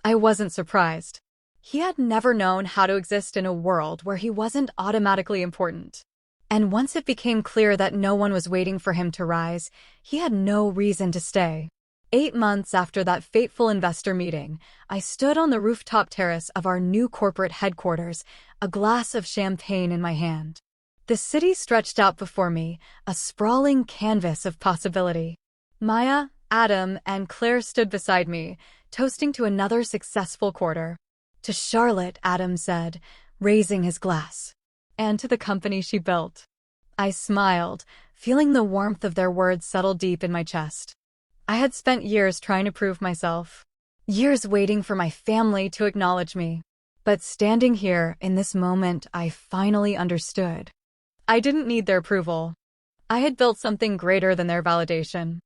I wasn't surprised. He had never known how to exist in a world where he wasn't automatically important. And once it became clear that no one was waiting for him to rise, he had no reason to stay. 8 months after that fateful investor meeting, I stood on the rooftop terrace of our new corporate headquarters, a glass of champagne in my hand. The city stretched out before me, a sprawling canvas of possibility. Maya, Adam, and Claire stood beside me, toasting to another successful quarter. "To Charlotte," Adam said, raising his glass. "And to the company she built." I smiled, feeling the warmth of their words settle deep in my chest. I had spent years trying to prove myself. Years waiting for my family to acknowledge me. But standing here, in this moment, I finally understood. I didn't need their approval. I had built something greater than their validation.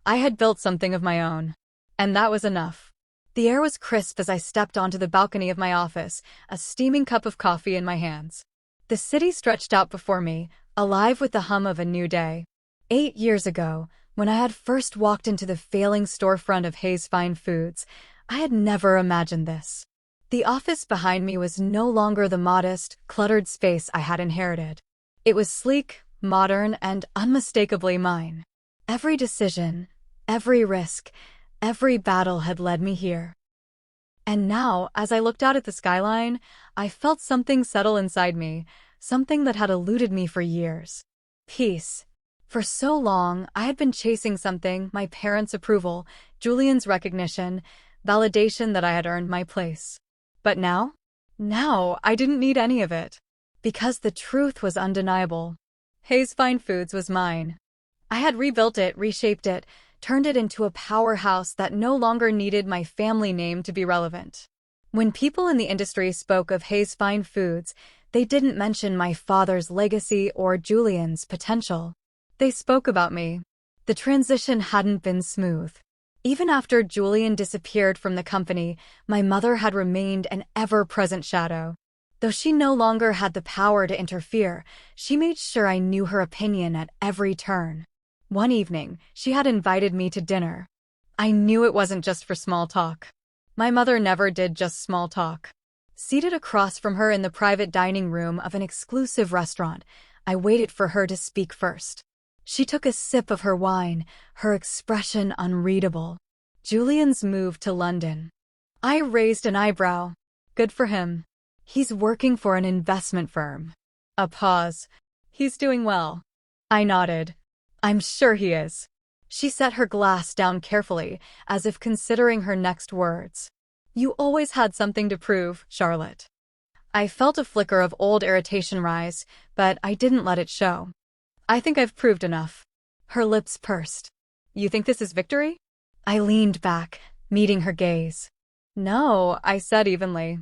I had built something of my own. And that was enough. The air was crisp as I stepped onto the balcony of my office, a steaming cup of coffee in my hands. The city stretched out before me, alive with the hum of a new day. 8 years ago, when I had first walked into the failing storefront of Hayes Fine Foods, I had never imagined this. The office behind me was no longer the modest, cluttered space I had inherited. It was sleek, modern, and unmistakably mine. Every decision, every risk, every battle had led me here. And now, as I looked out at the skyline, I felt something settle inside me, something that had eluded me for years. Peace. For so long, I had been chasing something, my parents' approval, Julian's recognition, validation that I had earned my place. But now? Now, I didn't need any of it. Because the truth was undeniable. Hayes Fine Foods was mine. I had rebuilt it, reshaped it, turned it into a powerhouse that no longer needed my family name to be relevant. When people in the industry spoke of Hayes Fine Foods, they didn't mention my father's legacy or Julian's potential. They spoke about me. The transition hadn't been smooth. Even after Julian disappeared from the company, my mother had remained an ever-present shadow. Though she no longer had the power to interfere, she made sure I knew her opinion at every turn. One evening, she had invited me to dinner. I knew it wasn't just for small talk. My mother never did just small talk. Seated across from her in the private dining room of an exclusive restaurant, I waited for her to speak first. She took a sip of her wine, her expression unreadable. Julian's moved to London. I raised an eyebrow. Good for him. He's working for an investment firm. A pause. He's doing well. I nodded. I'm sure he is. She set her glass down carefully, as if considering her next words. You always had something to prove, Charlotte. I felt a flicker of old irritation rise, but I didn't let it show. I think I've proved enough. Her lips pursed. You think this is victory? I leaned back, meeting her gaze. No, I said evenly.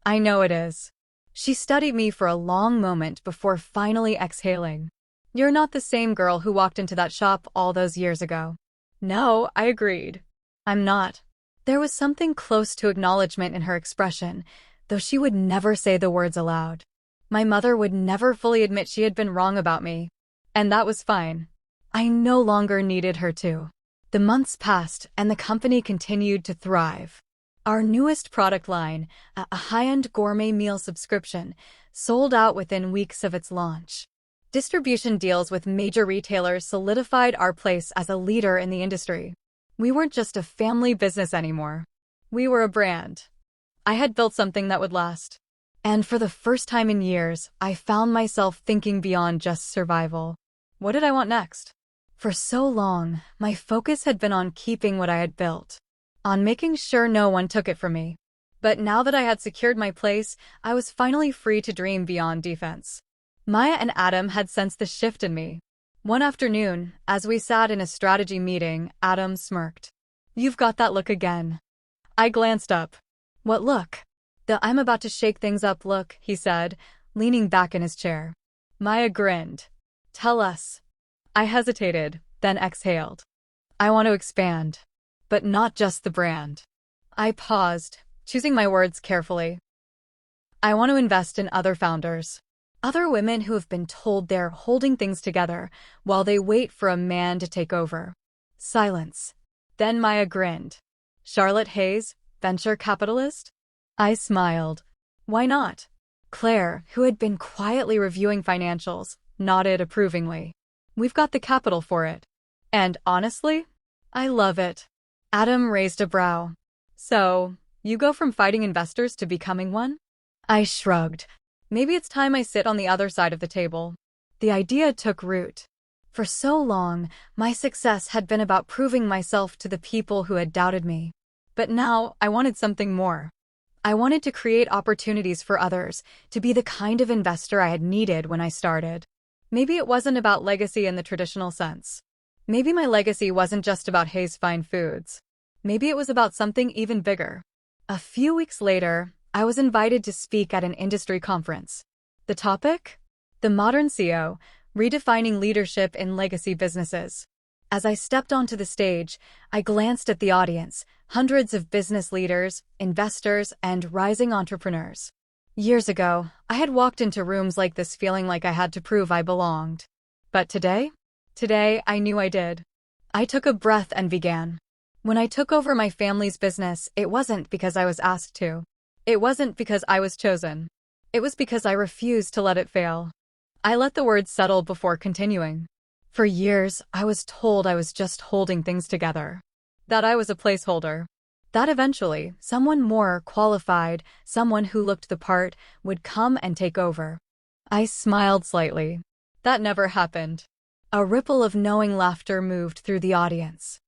I know it is. She studied me for a long moment before finally exhaling. You're not the same girl who walked into that shop all those years ago. No, I agreed. I'm not. There was something close to acknowledgement in her expression, though she would never say the words aloud. My mother would never fully admit she had been wrong about me. And that was fine. I no longer needed her to. The months passed, and the company continued to thrive. Our newest product line, a high-end gourmet meal subscription, sold out within weeks of its launch. Distribution deals with major retailers solidified our place as a leader in the industry. We weren't just a family business anymore. We were a brand. I had built something that would last. And for the first time in years, I found myself thinking beyond just survival. What did I want next? For so long, my focus had been on keeping what I had built, on making sure no one took it from me. But now that I had secured my place, I was finally free to dream beyond defense. Maya and Adam had sensed the shift in me. One afternoon, as we sat in a strategy meeting, Adam smirked. You've got that look again. I glanced up. What look? The I'm about to shake things up look, he said, leaning back in his chair. Maya grinned. Tell us. I hesitated, then exhaled. I want to expand. But not just the brand. I paused, choosing my words carefully. I want to invest in other founders. Other women who have been told they're holding things together while they wait for a man to take over. Silence. Then Maya grinned. Charlotte Hayes, venture capitalist? I smiled. Why not? Claire, who had been quietly reviewing financials, nodded approvingly. We've got the capital for it. And honestly, I love it. Adam raised a brow. So, you go from fighting investors to becoming one? I shrugged. Maybe it's time I sit on the other side of the table. The idea took root. For so long, my success had been about proving myself to the people who had doubted me. But now, I wanted something more. I wanted to create opportunities for others, to be the kind of investor I had needed when I started. Maybe it wasn't about legacy in the traditional sense. Maybe my legacy wasn't just about Hayes Fine Foods. Maybe it was about something even bigger. A few weeks later, I was invited to speak at an industry conference. The topic? The Modern CEO, Redefining Leadership in Legacy Businesses. As I stepped onto the stage, I glanced at the audience, hundreds of business leaders, investors, and rising entrepreneurs. Years ago, I had walked into rooms like this feeling like I had to prove I belonged. But today, I knew I did. I took a breath and began. When I took over my family's business, it wasn't because I was asked to. It wasn't because I was chosen. It was because I refused to let it fail. I let the words settle before continuing. For years, I was told I was just holding things together. That I was a placeholder. That eventually, someone more qualified, someone who looked the part, would come and take over. I smiled slightly. That never happened. A ripple of knowing laughter moved through the audience.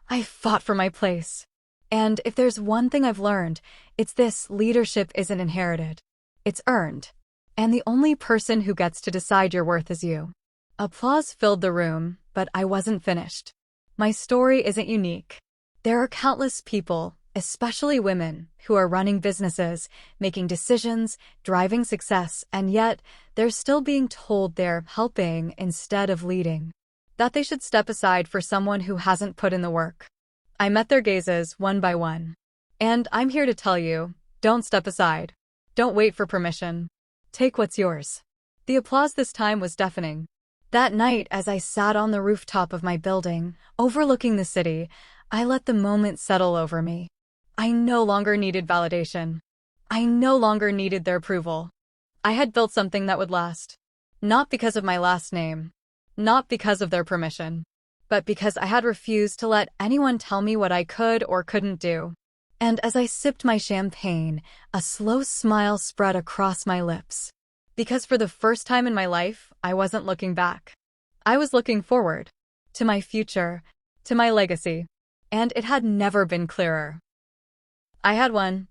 I fought for my place. And if there's one thing I've learned, it's this: leadership isn't inherited. It's earned. And the only person who gets to decide your worth is you. Applause filled the room, but I wasn't finished. My story isn't unique. There are countless people, especially women, who are running businesses, making decisions, driving success, and yet they're still being told they're helping instead of leading. That they should step aside for someone who hasn't put in the work. I met their gazes one by one. And I'm here to tell you, don't step aside. Don't wait for permission. Take what's yours. The applause this time was deafening. That night, as I sat on the rooftop of my building, overlooking the city, I let the moment settle over me. I no longer needed validation. I no longer needed their approval. I had built something that would last. Not because of my last name. Not because of their permission. But because I had refused to let anyone tell me what I could or couldn't do. And as I sipped my champagne, a slow smile spread across my lips. Because for the first time in my life, I wasn't looking back. I was looking forward. To my future. To my legacy. And it had never been clearer. I had won.